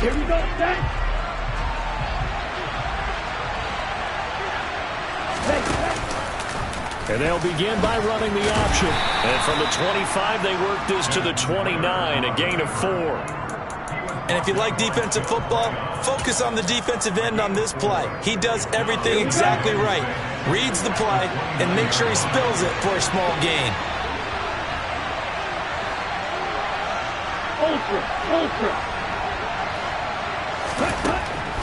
Here we go, set. And they'll begin by running the option. And from the 25, they work this to the 29, a gain of 4. And if you like defensive football, focus on the defensive end on this play. He does everything exactly right. Reads the play and makes sure he spills it for a small gain. Ultra.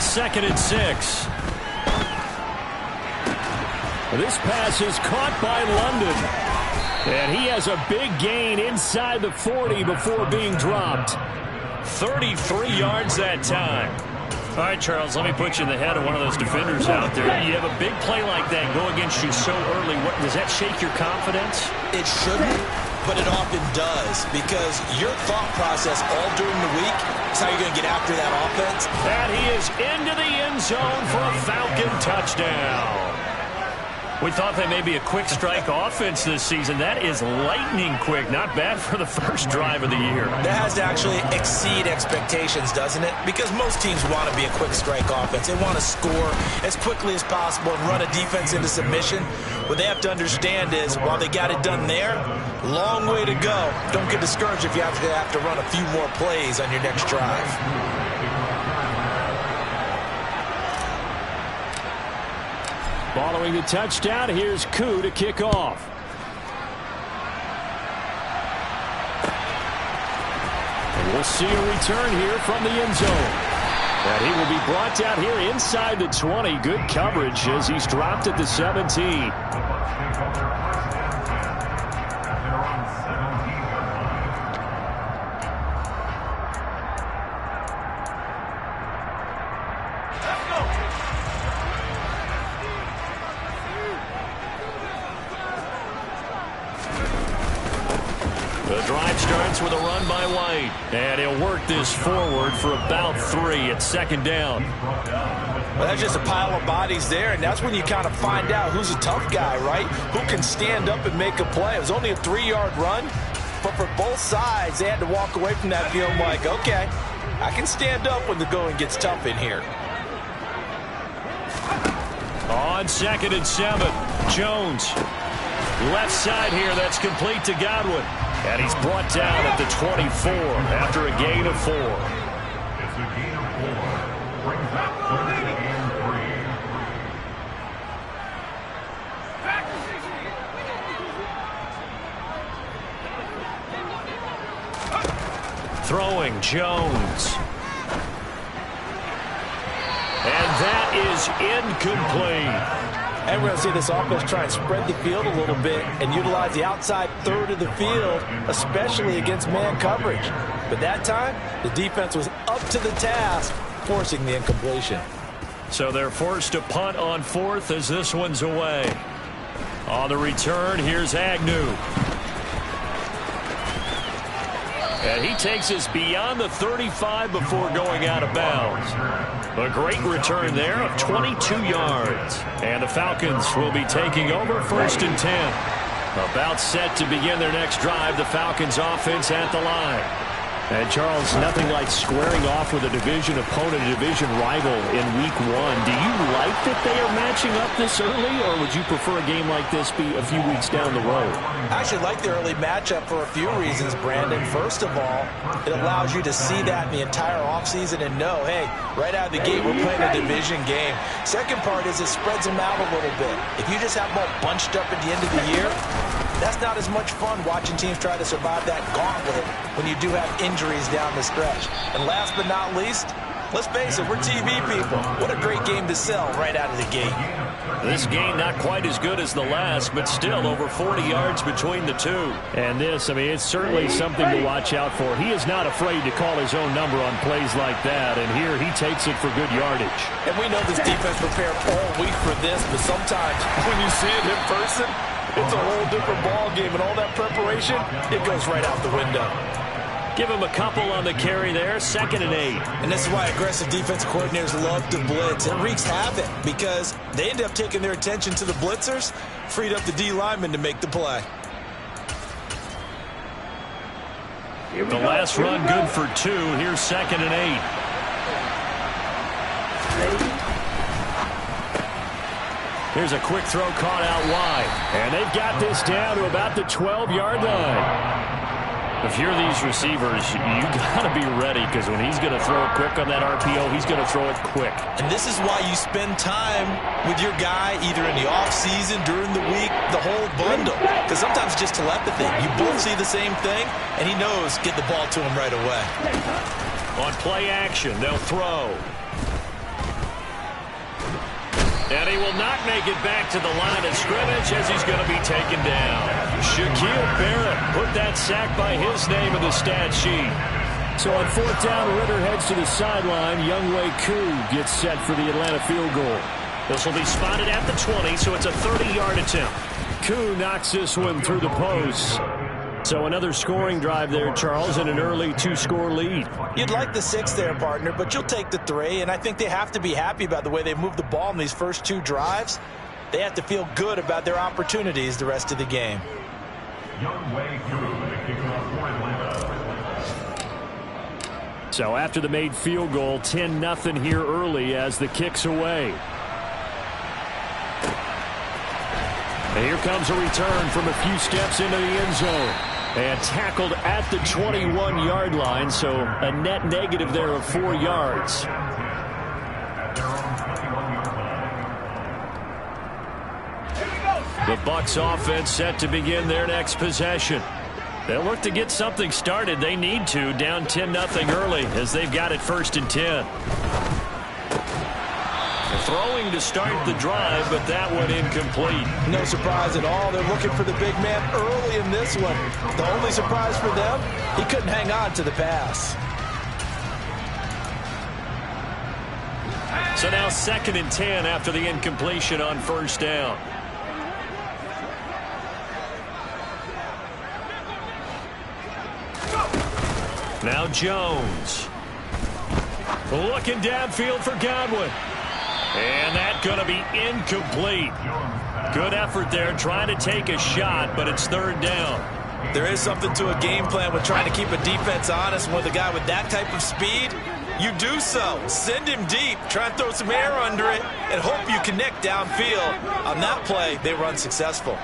2nd and 6. This pass is caught by London. And he has a big gain inside the 40 before being dropped. 33 yards that time. All right, Charles, let me put you in the head of one of those defenders out there. You have a big play like that go against you so early. Does that shake your confidence? It shouldn't, but it often does, because your thought process all during the week is how you're going to get after that offense. And he is into the end zone for a Falcon touchdown. We thought that may be a quick strike offense this season. That is lightning quick. Not bad for the first drive of the year. That has to actually exceed expectations, doesn't it? Because most teams want to be a quick strike offense. They want to score as quickly as possible and run a defense into submission. What they have to understand is, while they got it done there, long way to go. Don't get discouraged if you have to run a few more plays on your next drive. Following the touchdown, here's Koo to kick off. And we'll see a return here from the end zone. And he will be brought down here inside the 20. Good coverage as he's dropped at the 17. The drive starts with a run by White. And he'll work this forward for about 3 at 2nd down. Well, that's just a pile of bodies there, and that's when you kind of find out who's a tough guy, right? Who can stand up and make a play. It was only a 3-yard run, but for both sides, they had to walk away from that feeling like, okay, I can stand up when the going gets tough in here. On 2nd and 7, Jones. Left side here, that's complete to Godwin. And he's brought down at the 24 after a gain of 4. It's a gain of 4. Brings up 3 and 3. Throwing Jones. And that is incomplete. And we're going to see this offense try and spread the field a little bit and utilize the outside third of the field, especially against man coverage. But that time, the defense was up to the task, forcing the incompletion. So they're forced to punt on 4th as this one's away. On the return, here's Agnew. And he takes us beyond the 35 before going out of bounds. A great return there of 22 yards. And the Falcons will be taking over 1st and 10. About set to begin their next drive, the Falcons offense at the line. And, Charles, nothing like squaring off with a division opponent, a division rival in Week 1. Do you like that they are matching up this early, or would you prefer a game like this be a few weeks down the road? I actually like the early matchup for a few reasons, Brandon. First of all, it allows you to see that in the entire offseason and know, hey, right out of the gate, we're playing a division game. Second part is it spreads them out a little bit. If you just have them all bunched up at the end of the year, that's not as much fun watching teams try to survive that gauntlet when you do have injuries down the stretch. And last but not least, let's face it, we're TV people. What a great game to sell right out of the gate. This game not quite as good as the last, but still over 40 yards between the two. And this, I mean, it's certainly something to watch out for. He is not afraid to call his own number on plays like that, and here he takes it for good yardage. And we know this defense prepared all week for this, but sometimes when you see it in person, it's a whole different ball game, and all that preparation, it goes right out the window. Give him a couple on the carry there, 2nd and 8. And this is why aggressive defensive coordinators love to blitz. It wreaks havoc because they end up taking their attention to the blitzers, freed up the D lineman to make the play. The last run good for 2. Here's 2nd and 8. Here's a quick throw caught out wide. And they've got this down to about the 12-yard line. If you're these receivers, you got to be ready, because when he's going to throw it quick on that RPO, he's going to throw it quick. And this is why you spend time with your guy either in the offseason, during the week, the whole bundle. Because sometimes it's just telepathy. You both see the same thing, and he knows get the ball to him right away. On play action, they'll throw. And he will not make it back to the line of scrimmage as he's going to be taken down. Shaquille Barrett put that sack by his name in the stat sheet. So on 4th down, Ritter heads to the sideline. Younghoe Koo gets set for the Atlanta field goal. This will be spotted at the 20, so it's a 30-yard attempt. Koo knocks this one through the post. So another scoring drive there, Charles, and an early 2-score lead. You'd like the 6 there, partner, but you'll take the 3, and I think they have to be happy about the way they moved the ball in these first 2 drives. They have to feel good about their opportunities the rest of the game. So after the made field goal, 10-0 here early as the kick's away. And here comes a return from a few steps into the end zone. And tackled at the 21-yard line, so a net negative there of 4 yards. The Bucs offense set to begin their next possession. They'll look to get something started. They need to, down 10-0 early as they've got it 1st and 10. Throwing to start the drive, but that one incomplete. No surprise at all. They're looking for the big man early in this one. The only surprise for them, he couldn't hang on to the pass. So now 2nd and 10 after the incompletion on 1st down. Now Jones. Looking downfield for Godwin. And that's going to be incomplete. Good effort there trying to take a shot, but it's 3rd down. There is something to a game plan with trying to keep a defense honest. With a guy with that type of speed, you do so. Send him deep. Try and throw some air under it and hope you connect downfield. On that play, they were unsuccessful.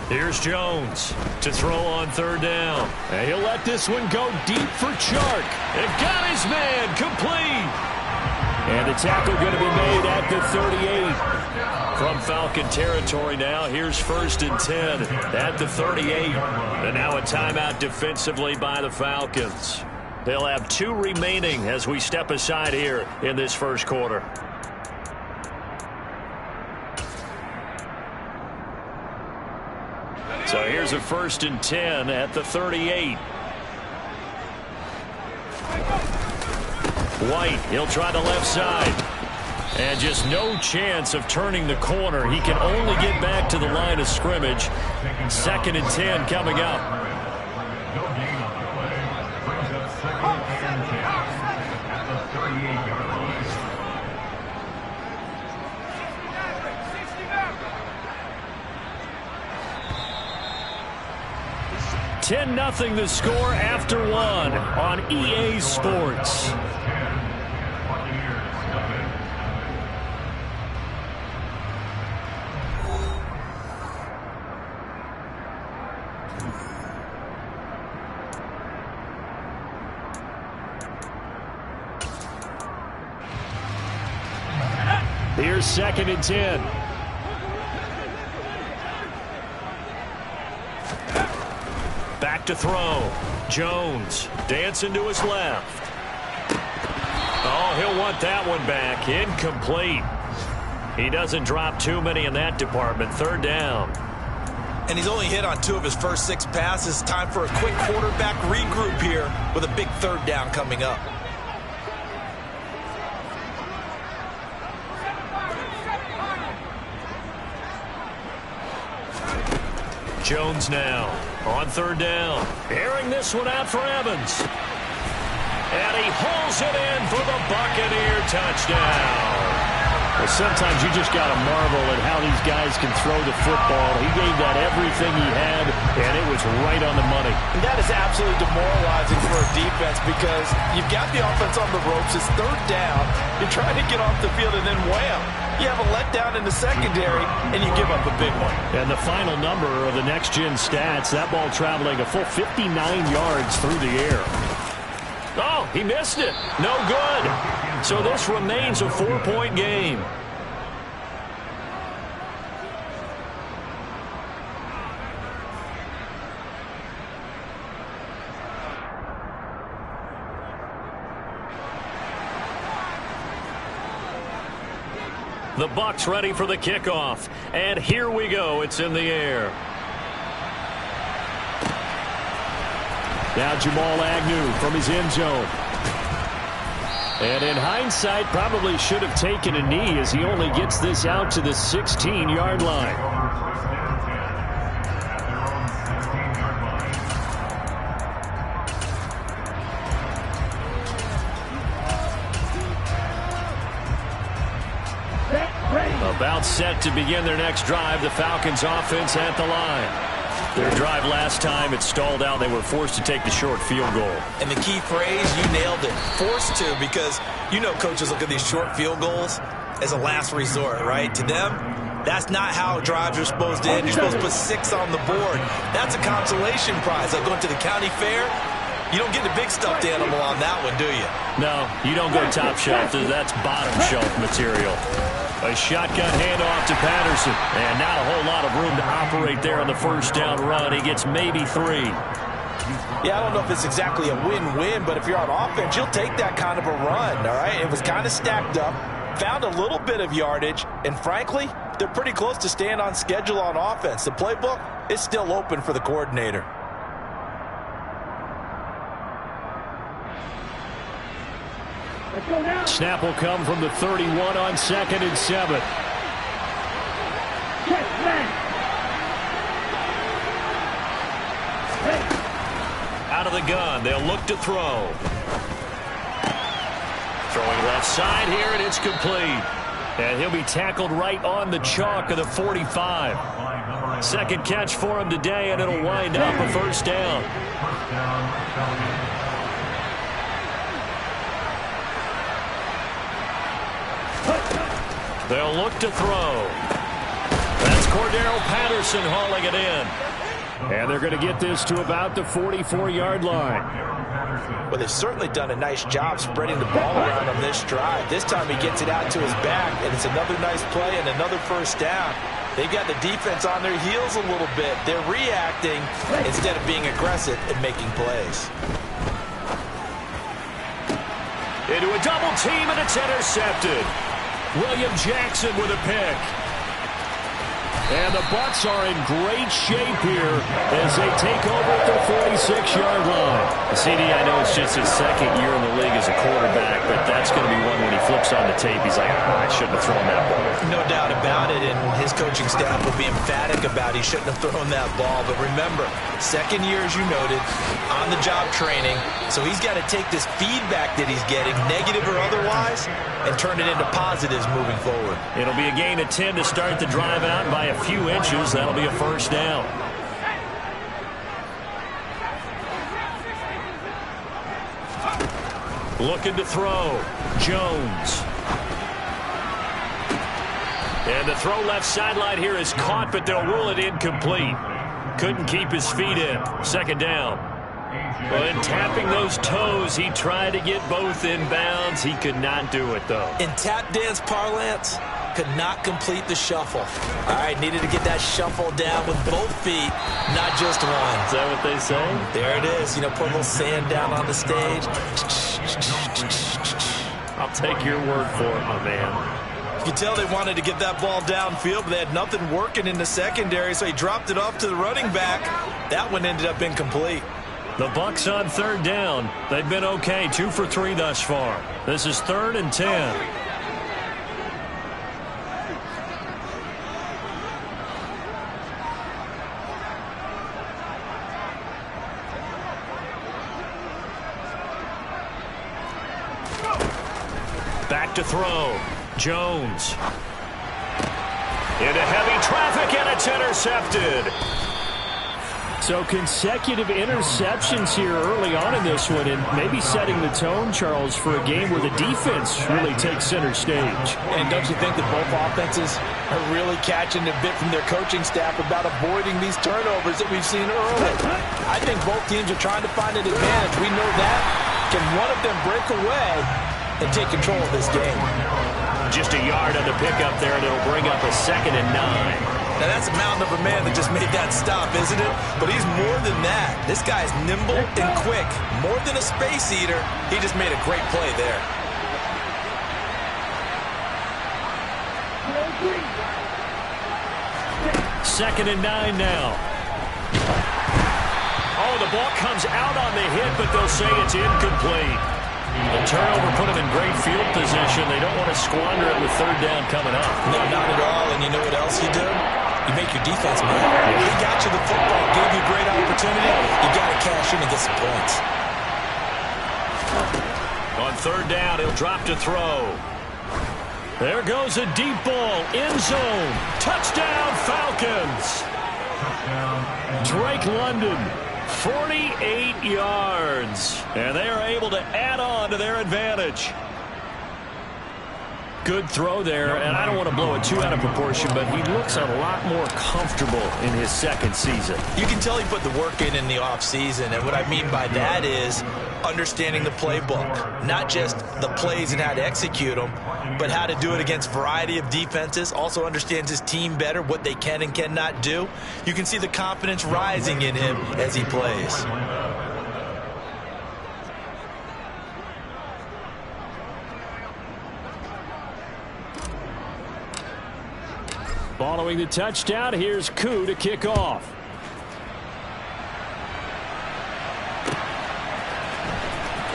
Here's Jones to throw on 3rd down. And he'll let this one go deep for Chark. And got his man complete. And the tackle going to be made at the 38. From Falcon territory now, here's 1st and 10 at the 38. And now a timeout defensively by the Falcons. They'll have 2 remaining as we step aside here in this 1st quarter. So here's a 1st and 10 at the 38. White, he'll try the left side. And just no chance of turning the corner. He can only get back to the line of scrimmage. 2nd and 10 coming up. 10-0 the score after 1 on EA Sports. Here's 2nd and 10. Back to throw. Jones dancing to his left. Oh, he'll want that one back. Incomplete. He doesn't drop too many in that department. 3rd down. And he's only hit on 2 of his first 6 passes. Time for a quick quarterback regroup here with a big 3rd down coming up. Jones now on 3rd down. Airing this one out for Evans. And he hauls it in for the Buccaneer touchdown. Well, sometimes you just got to marvel at how these guys can throw the football. He gave that everything he had, and it was right on the money. And that is absolutely demoralizing for a defense because you've got the offense on the ropes. It's third down. You're trying to get off the field, and then wham, you have a letdown in the secondary, and you give up a big one. And the final number of the next-gen stats, that ball traveling a full 59 yards through the air. Oh, he missed it. No good. So this remains a 4-point game. The Bucs ready for the kickoff. And here we go. It's in the air. Now Jamal Agnew from his end zone. And in hindsight, probably should have taken a knee as he only gets this out to the 16-yard line. About set to begin their next drive. The Falcons offense at the line. Their drive last time, it stalled out. They were forced to take the short field goal. And the key phrase, you nailed it. Forced to, because you know coaches look at these short field goals as a last resort, right? To them, that's not how drives are supposed to end. You're supposed to put 6 on the board. That's a consolation prize. Like going to the county fair, you don't get the big stuffed animal on that one, do you? No, you don't go top shelf. That's bottom shelf material. A shotgun handoff to Patterson. And not a whole lot of room to operate there on the first down run. He gets maybe 3. Yeah, I don't know if it's exactly a win-win, but if you're on offense, you'll take that kind of a run, all right? It was kind of stacked up, found a little bit of yardage, and frankly, they're pretty close to staying on schedule on offense. The playbook is still open for the coordinator. Snap will come from the 31 on 2nd and 7. Out of the gun, they'll look to throw. Throwing left side here, and it's complete. And he'll be tackled right on the chalk of the 45. Second catch for him today, and it'll wind up a first down. They'll look to throw. That's Cordero Patterson hauling it in. And they're going to get this to about the 44-yard line. Well, they've certainly done a nice job spreading the ball around on this drive. This time he gets it out to his back, and it's another nice play and another first down. They've got the defense on their heels a little bit. They're reacting instead of being aggressive and making plays. Into a double team, and it's intercepted. William Jackson with a pick. And the Bucs are in great shape here as they take over at the 46-yard line. CD, I know it's just his second year in the league as a quarterback, but that's going to be one when he flips on the tape. He's like, I shouldn't have thrown that ball. No doubt about it, and his coaching staff will be emphatic about he shouldn't have thrown that ball. But remember, second year, as you noted, on-the-job training, so he's got to take this feedback that he's getting, negative or otherwise, and turn it into positives moving forward. It'll be a gain of 10 to start the drive out by a few inches. That'll be a first down. Looking to throw. Jones. And the throw left sideline here is caught, but they'll rule it incomplete. Couldn't keep his feet in. Second down. Well, in tapping those toes, he tried to get both in bounds. He could not do it, though. In tap dance parlance, could not complete the shuffle. All right, needed to get that shuffle down with both feet, not just one. Is that what they say? There it is. You know, put a little sand down on the stage. I'll take your word for it, my man. You can tell they wanted to get that ball downfield, but they had nothing working in the secondary, so he dropped it off to the running back. That one ended up incomplete. The Bucs on third down. They've been okay, 2 for 3 thus far. This is 3rd and 10. Back to throw. Jones. Into heavy traffic, and it's intercepted. So consecutive interceptions here early on in this one, and maybe setting the tone, Charles, for a game where the defense really takes center stage. And don't you think that both offenses are really catching a bit from their coaching staff about avoiding these turnovers that we've seen early? I think both teams are trying to find an advantage. We know that. Can one of them break away and take control of this game? Just a yard on the pickup there, and it'll bring up a 2nd and 9. Now, that's a mountain of a man that just made that stop, isn't it? But he's more than that. This guy's nimble and quick. More than a space eater, he just made a great play there. Second and 9 now. Oh, the ball comes out on the hit, but they'll say it's incomplete. The turnover put them in great field position. They don't want to squander it with 3rd down coming up. No, not at all. And you know what else you do? You make your defense mad. He got you the football, gave you a great opportunity. You got to cash in and get some points. On 3rd down, he'll drop to throw. There goes a deep ball, end zone. Touchdown, Falcons. Drake London, 48 yards. And they are able to add on to their advantage. Good throw there, and I don't want to blow it too out of proportion, but he looks a lot more comfortable in his 2nd season. You can tell he put the work in the offseason, and what I mean by that is understanding the playbook. Not just the plays and how to execute them, but how to do it against a variety of defenses. Also understands his team better, what they can and cannot do. You can see the confidence rising in him as he plays. Following the touchdown, here's Koo to kick off.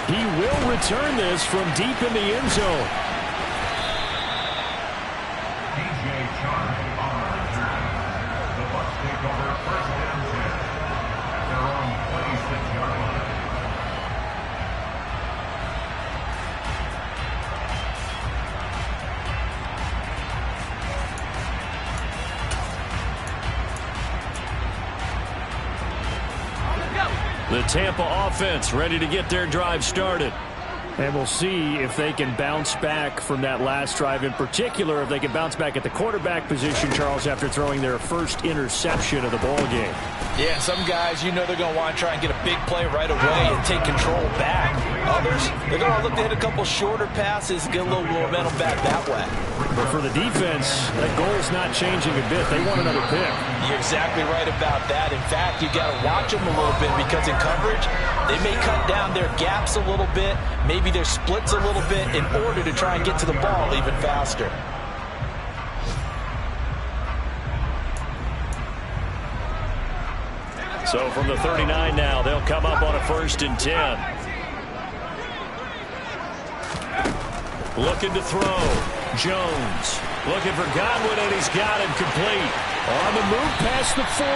He will return this from deep in the end zone. The Bucs take over 1st and 10 at their own 26-yard line. The Tampa offense ready to get their drive started. And we'll see if they can bounce back from that last drive, in particular if they can bounce back at the quarterback position, Charles, after throwing their first interception of the ball game. Yeah, some guys, you know they're going to want to try and get a big play right away and take control back. Others, they're going to look to hit a couple shorter passes, get a little momentum back that way. But for the defense, that goal is not changing a bit. They want another pick. You're exactly right about that. In fact, you got to watch them a little bit because in coverage, they may cut down their gaps a little bit, maybe their splits a little bit in order to try and get to the ball even faster. So from the 39 now, they'll come up on a 1st and 10. Looking to throw. Jones looking for Godwin, and he's got him complete. On the move past the 40.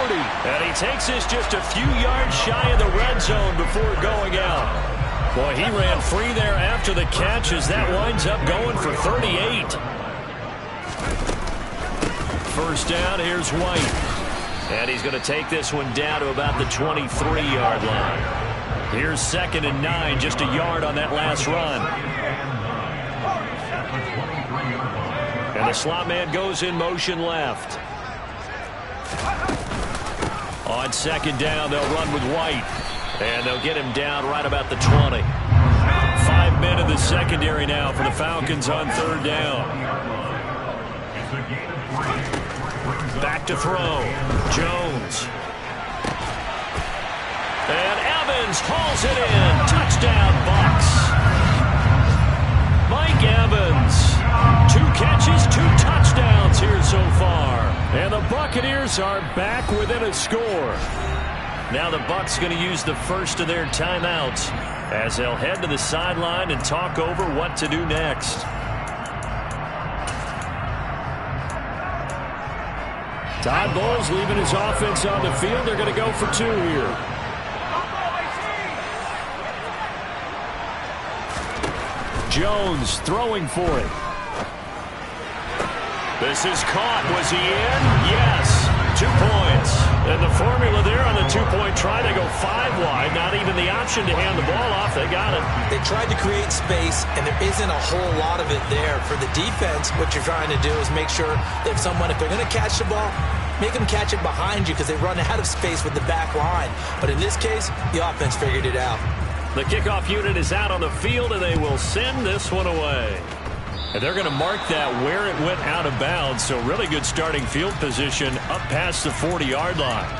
And he takes this just a few yards shy of the red zone before going out. Boy, he ran free there after the catch as that winds up going for 38. 1st down, here's White. And he's going to take this one down to about the 23-yard line. Here's 2nd and 9, just a yard on that last run. And the slot man goes in motion left. On 2nd down, they'll run with White. And they'll get him down right about the 20. 5 men in the secondary now for the Falcons on 3rd down. Back to throw. Jones. And Evans hauls it in. Touchdown, Bucs. Mike Evans. 2 catches, 2 touchdowns here so far. And the Buccaneers are back within a score. Now the Bucs going to use the first of their timeouts as they'll head to the sideline and talk over what to do next. Todd Bowles leaving his offense on the field. They're going to go for 2 here. Jones throwing for it. This is caught. Was he in? Yes. 2 points. And the formula there on the two-point try, they go 5 wide. Not even the option to hand the ball off. They got it. They tried to create space, and there isn't a whole lot of it there. For the defense, what you're trying to do is make sure that if they're going to catch the ball, make them catch it behind you because they run out of space with the back line. But in this case, the offense figured it out. The kickoff unit is out on the field, and they will send this one away. And they're going to mark that where it went out of bounds. So really good starting field position up past the 40-yard line.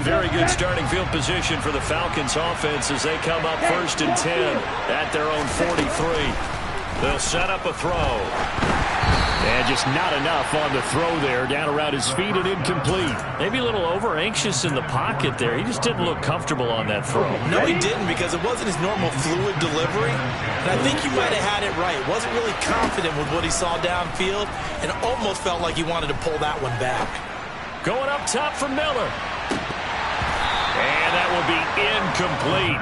Very good starting field position for the Falcons offense as they come up 1st and 10 at their own 43. They'll set up a throw. And just not enough on the throw there. Down around his feet and incomplete. Maybe a little over-anxious in the pocket there. He just didn't look comfortable on that throw. No, he didn't because it wasn't his normal fluid delivery. And I think he might have had it right. Wasn't really confident with what he saw downfield and almost felt like he wanted to pull that one back. Going up top for Miller. And that will be incomplete.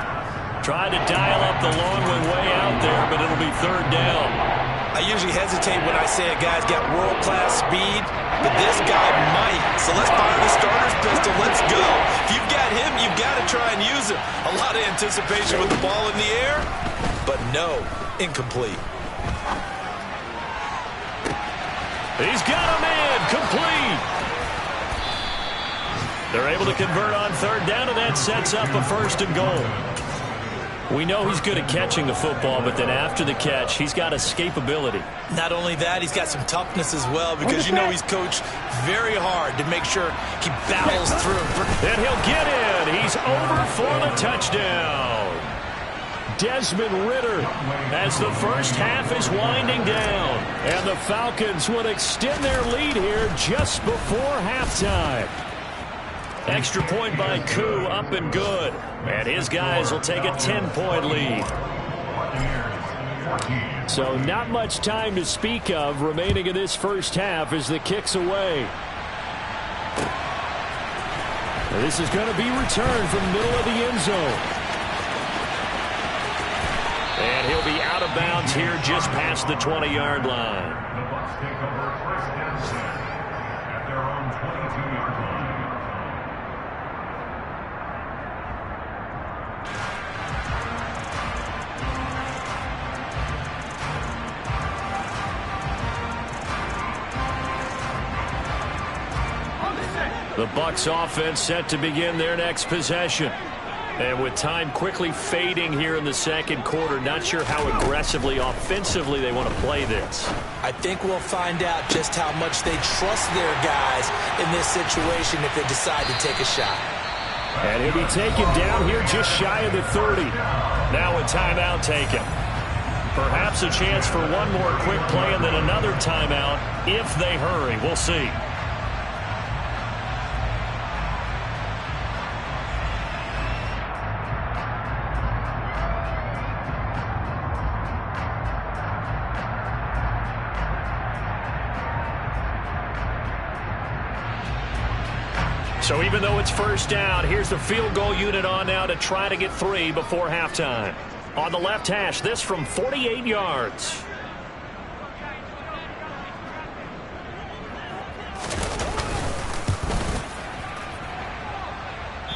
Tried to dial up the long one way out there, but it'll be 3rd down. I usually hesitate when I say a guy's got world-class speed, but this guy might. So let's fire the starter's pistol. Let's go. If you've got him, you've got to try and use him. A lot of anticipation with the ball in the air, but no, incomplete. He's got a man, complete. They're able to convert on 3rd down, and that sets up a 1st and goal. We know he's good at catching the football, but then after the catch, he's got escapability. Not only that, he's got some toughness as well because you know he's coached very hard to make sure he battles through. And he'll get in. He's over for the touchdown. Desmond Ridder as the first half is winding down. And the Falcons would extend their lead here just before halftime. Extra point by Koo, up and good. And his guys will take a 10-point lead. So not much time to speak of remaining in this first half as the kick's away. This is going to be returned from the middle of the end zone. And he'll be out of bounds here just past the 20-yard line. The Bucs take over 1st and 10 at their own 22-yard line. The Bucs offense set to begin their next possession. And with time quickly fading here in the 2nd quarter, not sure how aggressively, offensively they want to play this. I think we'll find out just how much they trust their guys in this situation if they decide to take a shot. And he'll be taken down here just shy of the 30. Now a timeout taken. Perhaps a chance for one more quick play and then another timeout if they hurry. We'll see. So even though it's 1st down, here's the field goal unit on now to try to get 3 before halftime. On the left hash, this from 48 yards.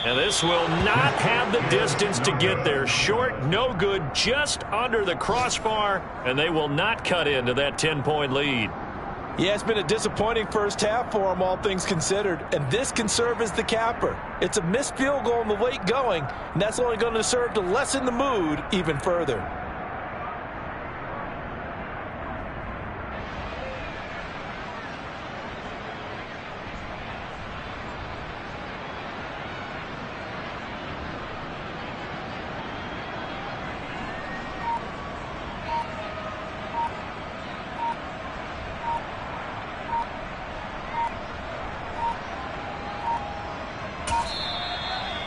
And this will not have the distance to get there. Short, no good, just under the crossbar, and they will not cut into that 10-point lead. Yeah, it's been a disappointing first half for them, all things considered, and this can serve as the capper. It's a missed field goal in the late going, and that's only going to serve to lessen the mood even further.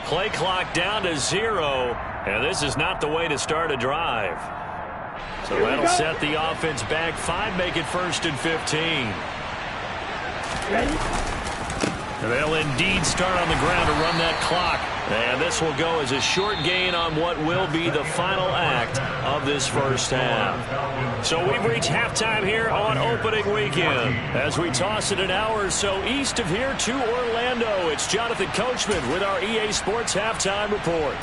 Play clock down to 0, and this is not the way to start a drive. So that'll set the offense back 5, make it 1st and 15. Ready? They'll indeed start on the ground to run that clock. And this will go as a short gain on what will be the final act of this first half. So we've reached halftime here on opening weekend. As we toss it an hour or so east of here to Orlando, it's Jonathan Coachman with our EA Sports Halftime Report.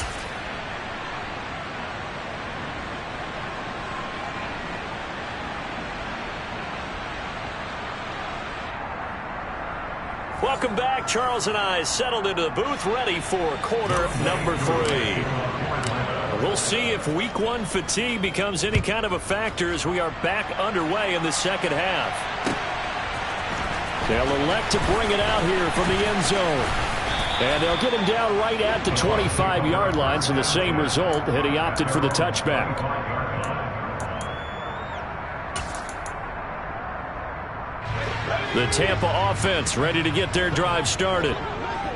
Welcome back. Charles and I settled into the booth, ready for quarter number 3. We'll see if week 1 fatigue becomes any kind of a factor as we are back underway in the second half. They'll elect to bring it out here from the end zone. And they'll get him down right at the 25-yard line, so the same result had he opted for the touchback. The Tampa offense ready to get their drive started.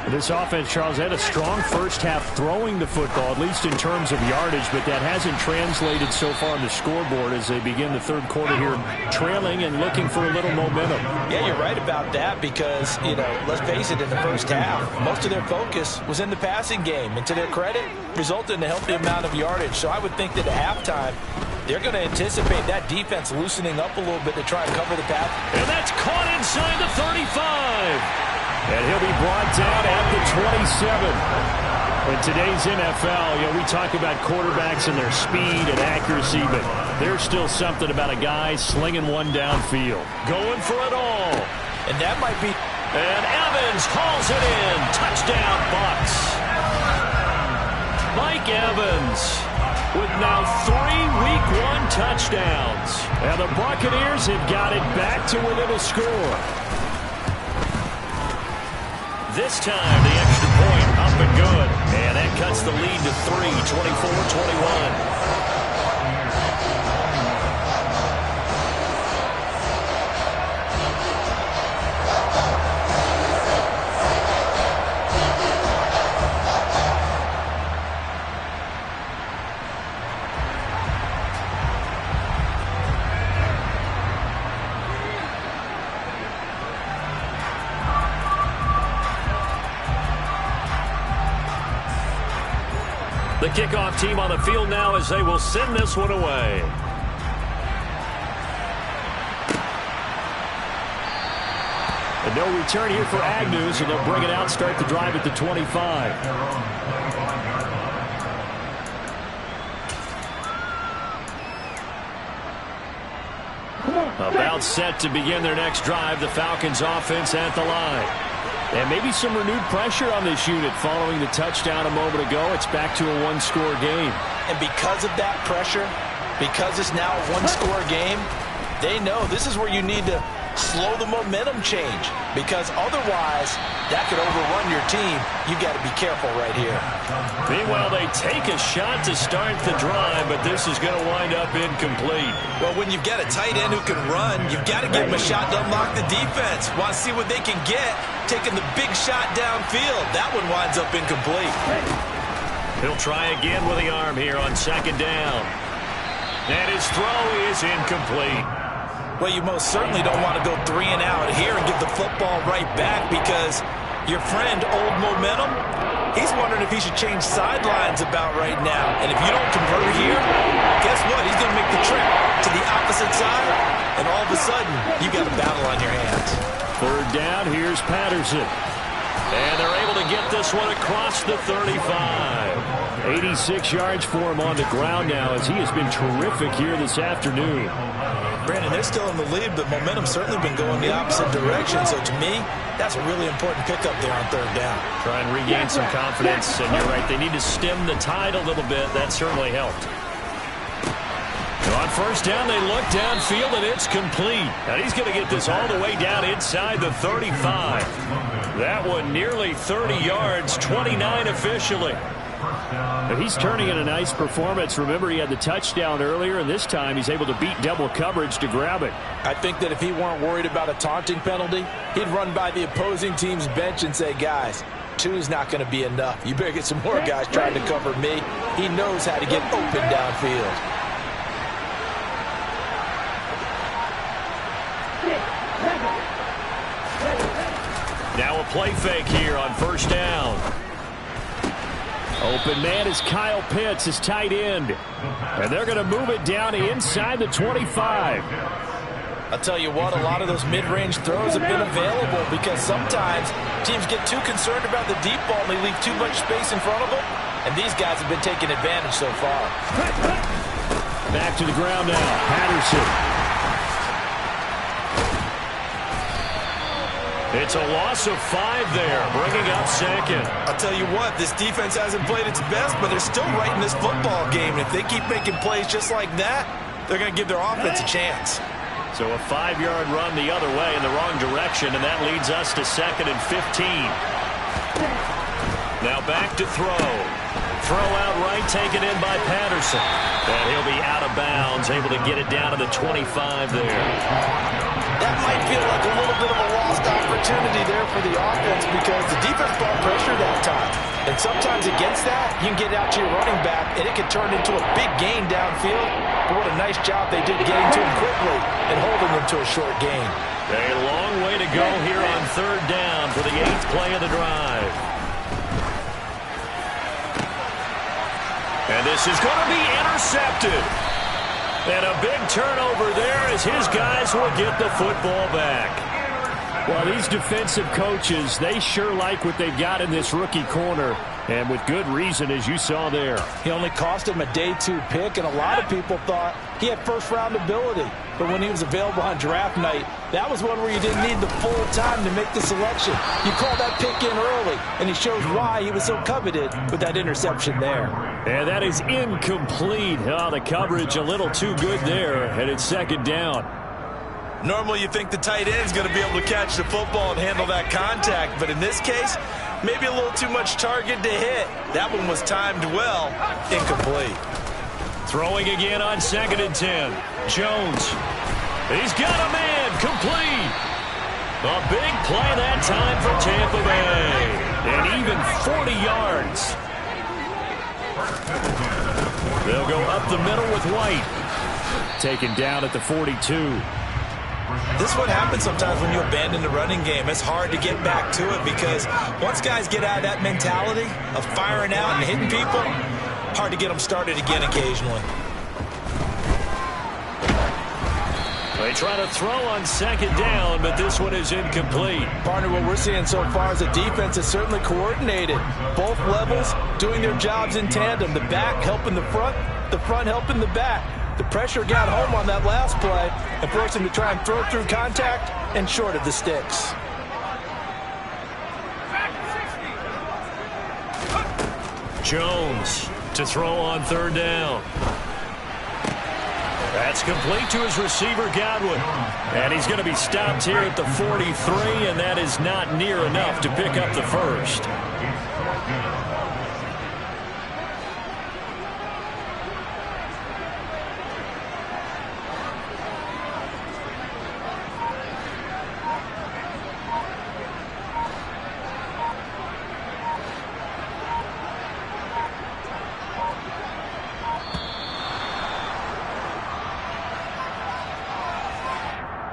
This offense, Charles, had a strong first half throwing the football, at least in terms of yardage, but that hasn't translated so far on the scoreboard as they begin the third quarter here trailing and looking for a little momentum. Yeah, you're right about that because, let's face it, in the first half, most of their focus was in the passing game. And to their credit, resulted in a healthy amount of yardage. So I would think that at halftime, they're going to anticipate that defense loosening up a little bit to try and cover the path. And that's caught inside the 35. And he'll be brought down at the 27. In today's NFL, we talk about quarterbacks and their speed and accuracy, but there's still something about a guy slinging one downfield. Going for it all. And that might be... And Evans hauls it in. Touchdown, Bucs. Mike Evans with now 3 Week 1 touchdowns. And the Buccaneers have got it back to within a score. This time, the extra point up and good. And that cuts the lead to 3, 24-21. The kickoff team on the field now as they will send this one away. And no return here for Agnew, so they'll bring it out, start the drive at the 25. About set to begin their next drive, the Falcons offense at the line. And maybe some renewed pressure on this unit following the touchdown a moment ago. It's back to a one-score game. And because of that pressure, because it's now a one-score game, they know this is where you need to slow the momentum change. Because otherwise, that could overrun your team. You got to be careful right here. Meanwhile, they take a shot to start the drive, but this is going to wind up incomplete. Well, when you've got a tight end who can run, you've got to give him a shot to unlock the defense. Want to see what they can get. Taking the big shot downfield. That one winds up incomplete. He'll try again with the arm here on second down. And his throw is incomplete. Well, you most certainly don't want to go 3 and out here and give the football right back because your friend, Old Momentum, he's wondering if he should change sidelines about right now. And if you don't convert here, guess what? He's going to make the trip to the opposite side, and all of a sudden, you got a battle on your hands. Third down, here's Patterson. And they're able to get this one across the 35. 86 yards for him on the ground now as he has been terrific here this afternoon. Brandon, they're still in the lead, but momentum's certainly been going the opposite direction. So to me, that's a really important pickup there on third down. Try and regain some confidence, and you're right, they need to stem the tide a little bit. That certainly helped. On first down, they look downfield, and it's complete. And he's going to get this all the way down inside the 35. That one nearly 30 yards, 29 officially. He's turning in a nice performance. Remember, he had the touchdown earlier, and this time he's able to beat double coverage to grab it. I think that if he weren't worried about a taunting penalty, he'd run by the opposing team's bench and say, guys, 2 is not going to be enough. You better get some more guys trying to cover me. He knows how to get open downfield. Now a play fake here on first down. Open man is Kyle Pitts, his tight end. And they're going to move it down inside the 25. I'll tell you what, a lot of those mid-range throws have been available because sometimes teams get too concerned about the deep ball and they leave too much space in front of them. And these guys have been taking advantage so far. Back to the ground now. Patterson. It's a loss of 5 there, bringing up second. I'll tell you what, this defense hasn't played its best, but they're still right in this football game. And if they keep making plays just like that, they're going to give their offense a chance. So a 5-yard run the other way in the wrong direction, and that leads us to 2nd and 15. Now back to throw. Throw out right, taken in by Patterson. And he'll be out of bounds, able to get it down to the 25 there. That might feel like a little bit of a lost opportunity there for the offense because the defense brought pressure that time. And sometimes against that, you can get out to your running back, and it can turn into a big gain downfield. But what a nice job they did getting to him quickly and holding him to a short gain. A long way to go here on 3rd down for the 8th play of the drive. And this is going to be intercepted. And a big turnover there as his guys will get the football back. Well, these defensive coaches, they sure like what they've got in this rookie corner. And with good reason, as you saw there. He only cost him a day 2 pick, and a lot of people thought he had first-round ability. But when he was available on draft night, that was one where you didn't need the full time to make the selection. You called that pick in early, and he shows why he was so coveted with that interception there. And that is incomplete. Oh, the coverage a little too good there, and it's 2nd down. Normally you think the tight end's going to be able to catch the football and handle that contact, but in this case, maybe a little too much target to hit. That one was timed well. Incomplete. Throwing again on 2nd and 10. Jones. He's got a man. Complete. A big play that time for Tampa Bay. And even 40 yards. They'll go up the middle with White. Taken down at the 42. This is what happens sometimes when you abandon the running game. It's hard to get back to it because once guys get out of that mentality of firing out and hitting people, hard to get them started again occasionally. They try to throw on 2nd down, but this one is incomplete. Partner, what we're seeing so far is a defense is certainly coordinated. Both levels doing their jobs in tandem. The back helping the front helping the back. The pressure got home on that last play and forced him to try and throw through contact and short of the sticks. Jones to throw on 3rd down. That's complete to his receiver, Godwin. And he's going to be stopped here at the 43, and that is not near enough to pick up the first.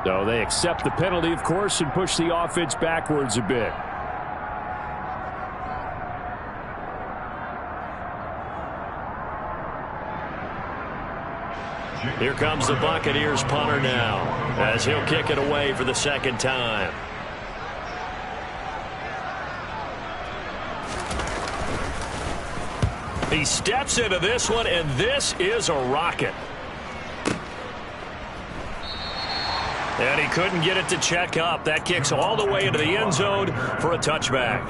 So they accept the penalty, of course, and push the offense backwards a bit. Here comes the Buccaneers punter now, as he'll kick it away for the 2nd time. He steps into this one, and this is a rocket. And he couldn't get it to check up. That kicks all the way into the end zone for a touchback.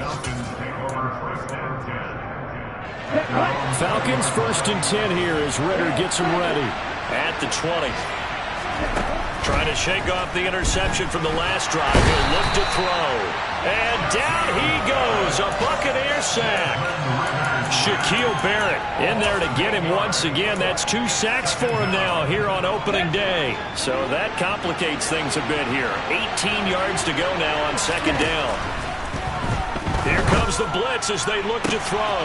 Falcons 1st and 10 here as Ritter gets them ready at the 20. Trying to shake off the interception from the last drive. He'll look to throw. And down he goes. A Buccaneer sack. Shaquille Barrett in there to get him once again. That's 2 sacks for him now here on opening day. So that complicates things a bit here. 18 yards to go now on 2nd down. Here comes the blitz as they look to throw.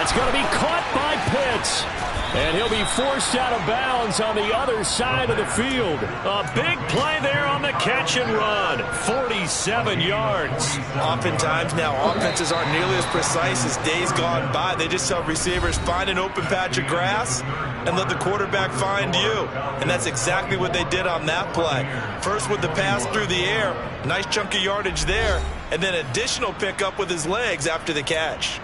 That's going to be caught by Pitts. And he'll be forced out of bounds on the other side of the field. A big play there on the catch and run. 47 yards. Oftentimes now, offenses aren't nearly as precise as days gone by. They just tell receivers, find an open patch of grass and let the quarterback find you. And that's exactly what they did on that play. First with the pass through the air, nice chunk of yardage there, and then additional pickup with his legs after the catch.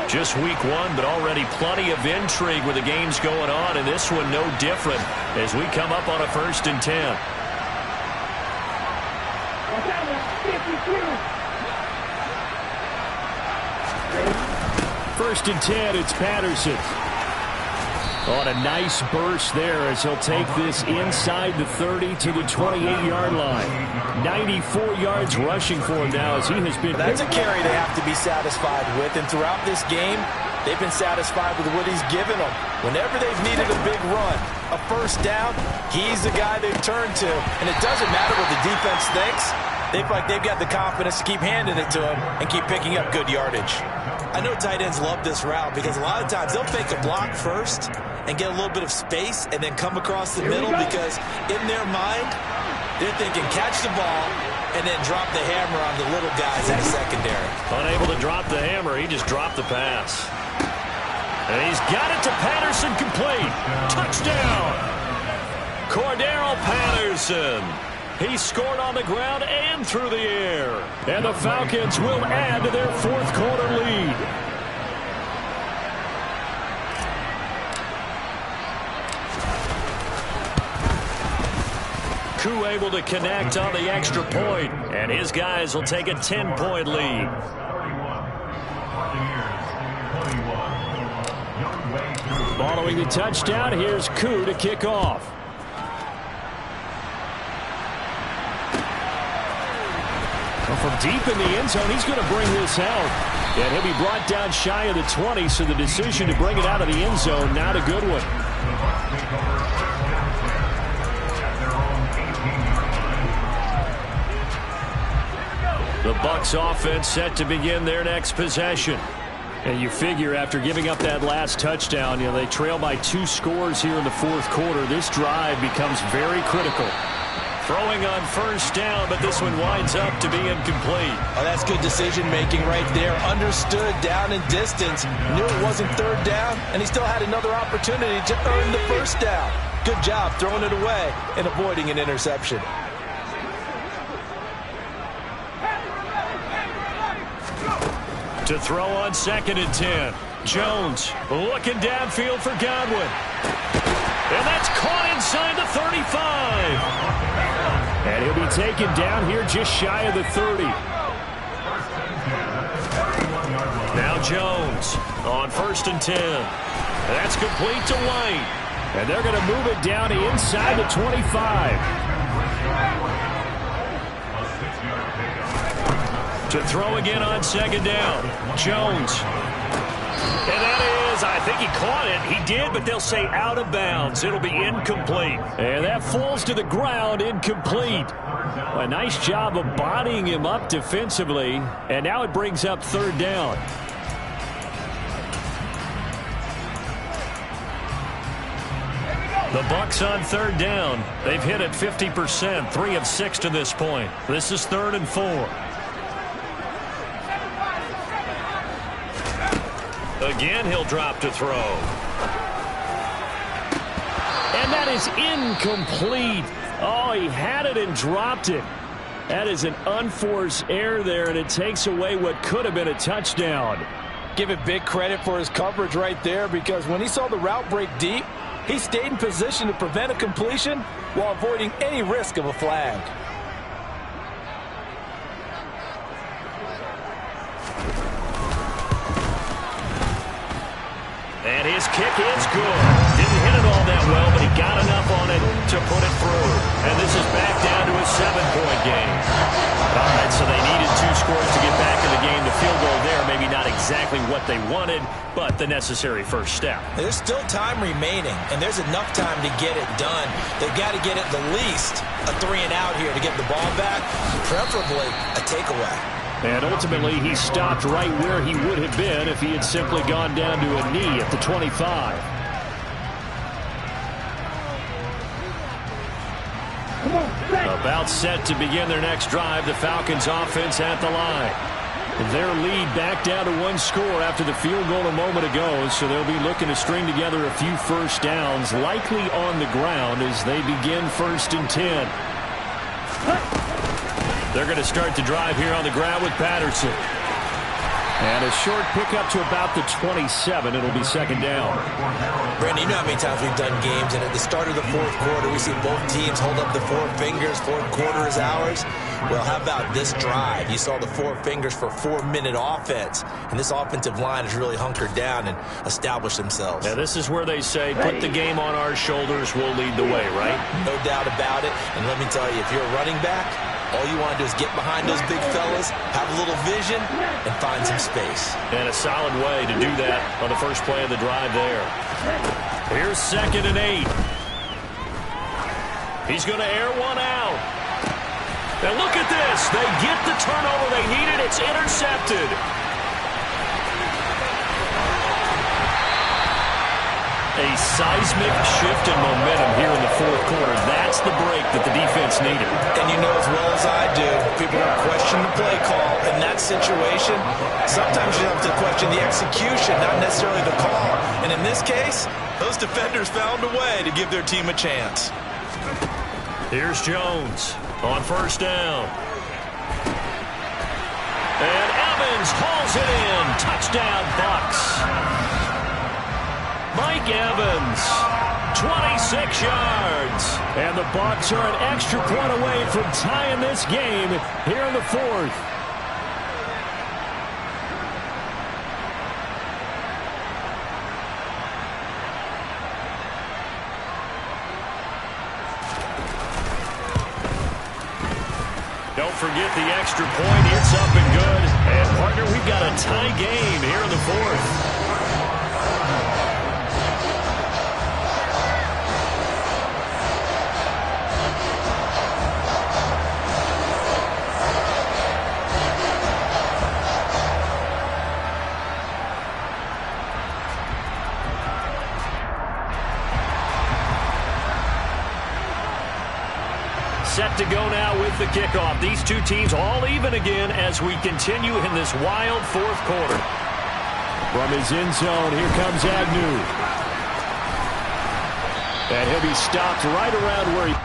Just week one, but already plenty of intrigue with the games going on, and this one no different as we come up on a 1st and 10. First and 10, it's Patterson. On a nice burst there as he'll take this inside the 30 to the 28-yard line. 94 yards rushing for him now as he has been. That's a carry they have to be satisfied with, and throughout this game, they've been satisfied with what he's given them. Whenever they've needed a big run, a first down, he's the guy they've turned to. And it doesn't matter what the defense thinks. They feel like they've got the confidence to keep handing it to him and keep picking up good yardage. I know tight ends love this route because a lot of times they'll fake a block first and get a little bit of space and then come across the middle because in their mind, they're thinking catch the ball and then drop the hammer on the little guys in the secondary. Unable to drop the hammer, he just dropped the pass. And he's got it to Patterson, complete. Touchdown! Cordero Patterson. He scored on the ground and through the air. And the Falcons will add to their 4th quarter lead. Koo able to connect on the extra point, and his guys will take a 10-point lead. Following the touchdown, here's Koo to kick off. Well, from deep in the end zone, he's going to bring this out. And he'll be brought down shy of the 20, so the decision to bring it out of the end zone, not a good one. The Bucs offense set to begin their next possession. And you figure after giving up that last touchdown, they trail by 2 scores here in the 4th quarter. This drive becomes very critical. Throwing on first down, but this one winds up to be incomplete. Oh, that's good decision-making right there. Understood down and distance. Knew it wasn't 3rd down, and he still had another opportunity to earn the first down. Good job throwing it away and avoiding an interception. To throw on 2nd and 10. Jones looking downfield for Godwin. And that's caught inside the 35. And he'll be taken down here just shy of the 30. Now Jones on 1st and 10. That's complete to White. And they're going to move it down to inside the 25. To throw again on 2nd down. Jones. And that is, I think he caught it. He did, but they'll say out of bounds. It'll be incomplete. And that falls to the ground, incomplete. A nice job of bodying him up defensively. And now it brings up 3rd down. The Bucs on 3rd down. They've hit it 50%, 3 of 6 to this point. This is 3rd and 4. Again, he'll drop to throw. And that is incomplete. Oh, he had it and dropped it. That is an unforced error there, and it takes away what could have been a touchdown. Give it big credit for his coverage right there, because when he saw the route break deep, he stayed in position to prevent a completion while avoiding any risk of a flag. And his kick is good. Didn't hit it all that well, but he got enough on it to put it through. And this is back down to a 7-point game. All right, so they needed 2 scores to get back in the game. The field goal there, maybe not exactly what they wanted, but the necessary first step. There's still time remaining, and there's enough time to get it done. They've got to get at the least a 3-and-out here to get the ball back, preferably a takeaway. And ultimately, he stopped right where he would have been if he had simply gone down to a knee at the 25. About set to begin their next drive, the Falcons offense at the line. Their lead back down to 1 score after the field goal a moment ago, so they'll be looking to string together a few first downs, likely on the ground as they begin 1st and 10. They're going to start the drive here on the ground with Patterson. And a short pickup to about the 27. It'll be 2nd down. Brandon, you know how many times we've done games, and at the start of the 4th quarter, we see both teams hold up the 4 fingers, 4th quarter is ours. Well, how about this drive? You saw the 4 fingers for 4-minute offense, and this offensive line has really hunkered down and established themselves. Yeah, this is where they say, put the game on our shoulders, we'll lead the way, right? No doubt about it, and let me tell you, if you're a running back, all you want to do is get behind those big fellas, have a little vision, and find some space. And a solid way to do that on the first play of the drive there. Here's 2nd and 8. He's going to air one out. And look at this. They get the turnover they needed. It's intercepted. A seismic shift in momentum here in the 4th quarter. That's the break that the defense needed. And you know as well as I do, people will question the play call. In that situation, sometimes you have to question the execution, not necessarily the call. And in this case, those defenders found a way to give their team a chance. Here's Jones on 1st down. And Evans hauls it in. Touchdown, Bucks. Mike Evans, 26 yards. And the Bucs are an extra point away from tying this game here in the 4th. Don't forget the extra point. It's up and good. And, partner, we've got a tie game here in the 4th. Set to go now with the kickoff. These two teams all even again as we continue in this wild 4th quarter. From his end zone, here comes Agnew. And he'll be stopped right around where he...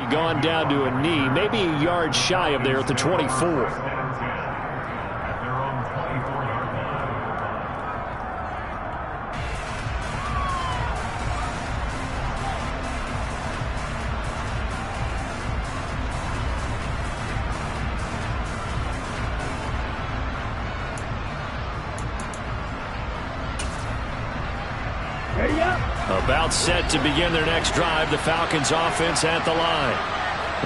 had gone down to a knee, maybe a yard shy of there at the 24. About set to begin their next drive, the Falcons offense at the line.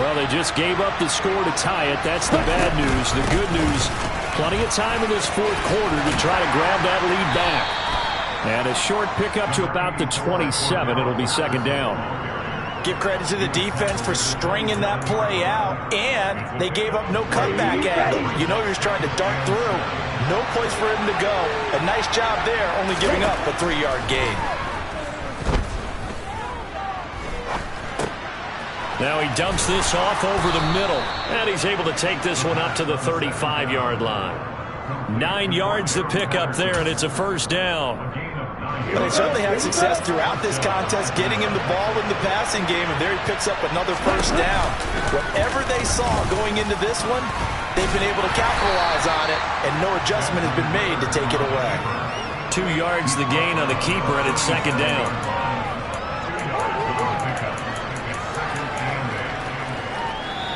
Well, they just gave up the score to tie it. That's the bad news. The good news, plenty of time in this fourth quarter to try to grab that lead back. And a short pickup to about the 27. It'll be second down. Give credit to the defense for stringing that play out, and they gave up no cutback angle. You know you're trying to dart through. No place for him to go. A nice job there, only giving up a 3-yard gain. Now he dumps this off over the middle, and he's able to take this one up to the 35-yard line. 9 yards to pick up there, and it's a first down. But they certainly had success throughout this contest, getting him the ball in the passing game, and there he picks up another first down. Whatever they saw going into this one, they've been able to capitalize on it, and no adjustment has been made to take it away. 2 yards the gain on the keeper, and it's second down.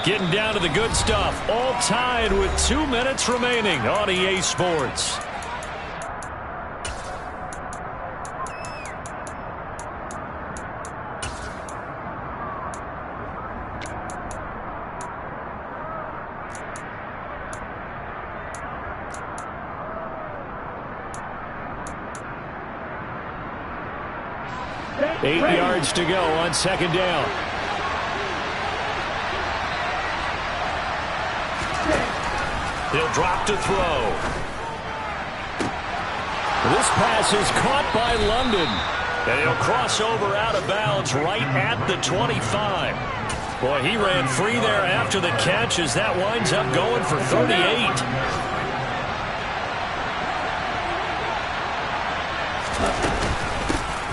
Getting down to the good stuff. All tied with 2 minutes remaining on EA Sports. Eight yards to go on second down. He'll drop to throw. This pass is caught by London. And he'll cross over out of bounds right at the 25. Boy, he ran free there after the catch as that winds up going for 38.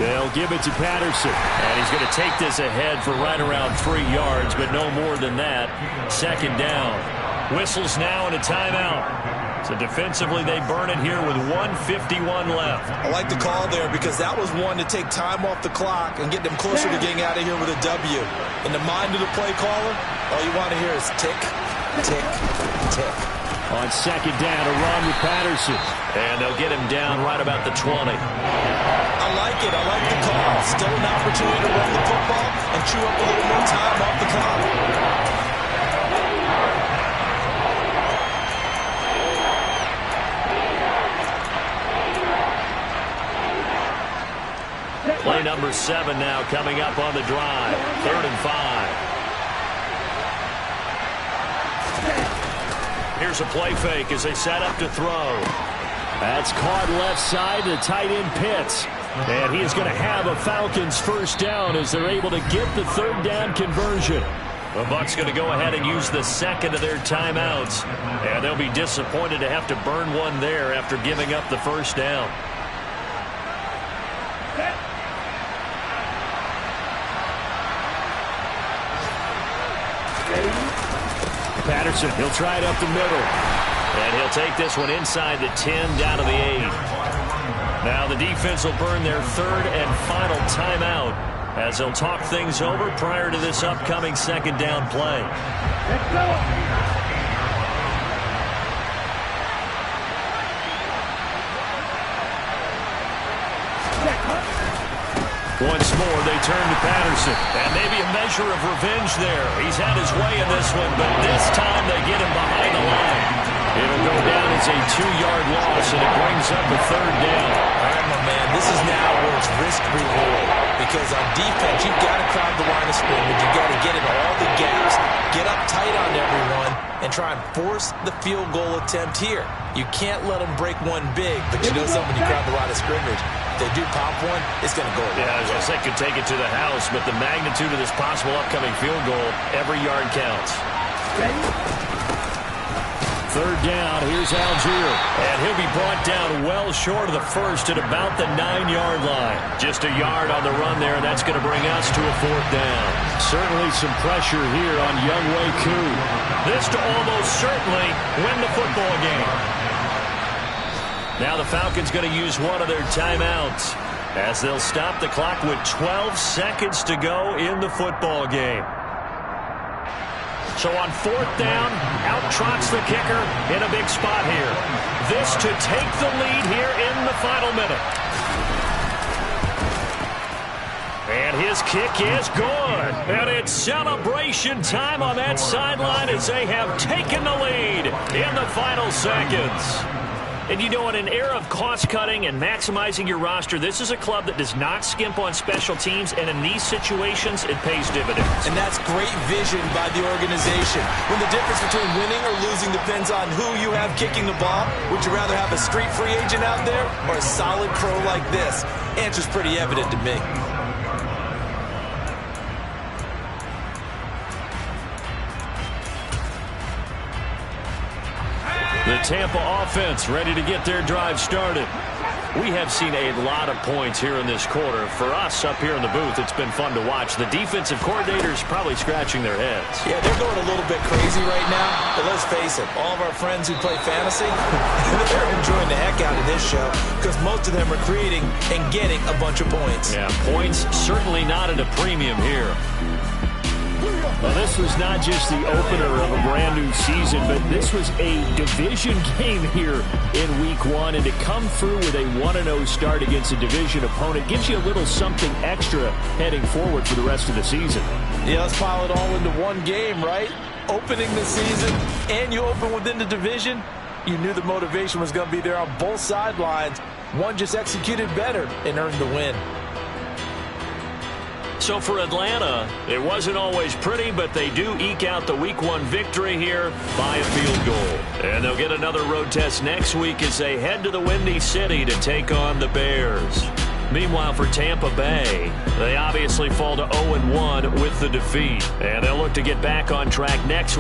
They'll give it to Patterson. And he's going to take this ahead for right around 3 yards, but no more than that. Second down. Whistles now and a timeout. So defensively, they burn it here with 1:51 left. I like the call there because that was one to take time off the clock and get them closer to getting out of here with a W. In the mind of the play caller, all you want to hear is tick, tick, tick. On second down, a run with Patterson. And they'll get him down right about the 20. I like it. I like the call. Still an opportunity to run the football and chew up a little more time off the clock. Play number 7 now coming up on the drive. 3rd and 5. Here's a play fake as they set up to throw. That's caught left side to tight end Pitts. And he is going to have a Falcons first down as they're able to get the 3rd down conversion. The Bucs going to go ahead and use the second of their timeouts. And they'll be disappointed to have to burn one there after giving up the first down. Patterson, he'll try it up the middle. And he'll take this one inside the 10, down to the 8. Now the defense will burn their 3rd and final timeout as they'll talk things over prior to this upcoming second down play. Let's go. Once more, they turn to Patterson. And maybe a measure of revenge there. He's had his way in this one, but this time they get him behind the line. It'll go down as a 2-yard loss, and it brings up a 3rd down. All right, my man, this is now where it's risk-reward. Because on defense, you've got to crowd the line of scrimmage. You've got to get into all the gaps, get up tight on everyone, and try and force the field goal attempt here. You can't let them break one big, but you know something, when you crowd the line of scrimmage, if they do pop one, it's going to go away. Yeah, I was going to say could take it to the house, but the magnitude of this possible upcoming field goal, every yard counts. Third down, here's Algier. And he'll be brought down well short of the first at about the 9-yard line. Just a yard on the run there, and that's going to bring us to a fourth down. Certainly some pressure here on Younghoe Koo. This to almost certainly win the football game. Now the Falcons going to use one of their timeouts as they'll stop the clock with 12 seconds to go in the football game. So on fourth down, out trots the kicker in a big spot here. This to take the lead here in the final minute. And his kick is good. And it's celebration time on that sideline as they have taken the lead in the final seconds. And you know, in an era of cost-cutting and maximizing your roster, this is a club that does not skimp on special teams, and in these situations, it pays dividends. And that's great vision by the organization. When the difference between winning or losing depends on who you have kicking the ball, would you rather have a street free agent out there or a solid pro like this? Answer's pretty evident to me. The Tampa offense ready to get their drive started. We have seen a lot of points here in this quarter. For us up here in the booth, it's been fun to watch. The defensive coordinators probably scratching their heads. Yeah, they're going a little bit crazy right now. But let's face it, all of our friends who play fantasy, they're enjoying the heck out of this show because most of them are creating and getting a bunch of points. Yeah, points certainly not at a premium here. Well, this was not just the opener of a brand new season, but this was a division game here in week one. And to come through with a 1-0 start against a division opponent gives you a little something extra heading forward for the rest of the season. Yeah, let's pile it all into one game, right? Opening the season and you open within the division. You knew the motivation was going to be there on both sidelines. One just executed better and earned the win. So for Atlanta, it wasn't always pretty, but they do eke out the week one victory here by a field goal. And they'll get another road test next week as they head to the Windy City to take on the Bears. Meanwhile, for Tampa Bay, they obviously fall to 0-1 with the defeat. And they'll look to get back on track next week.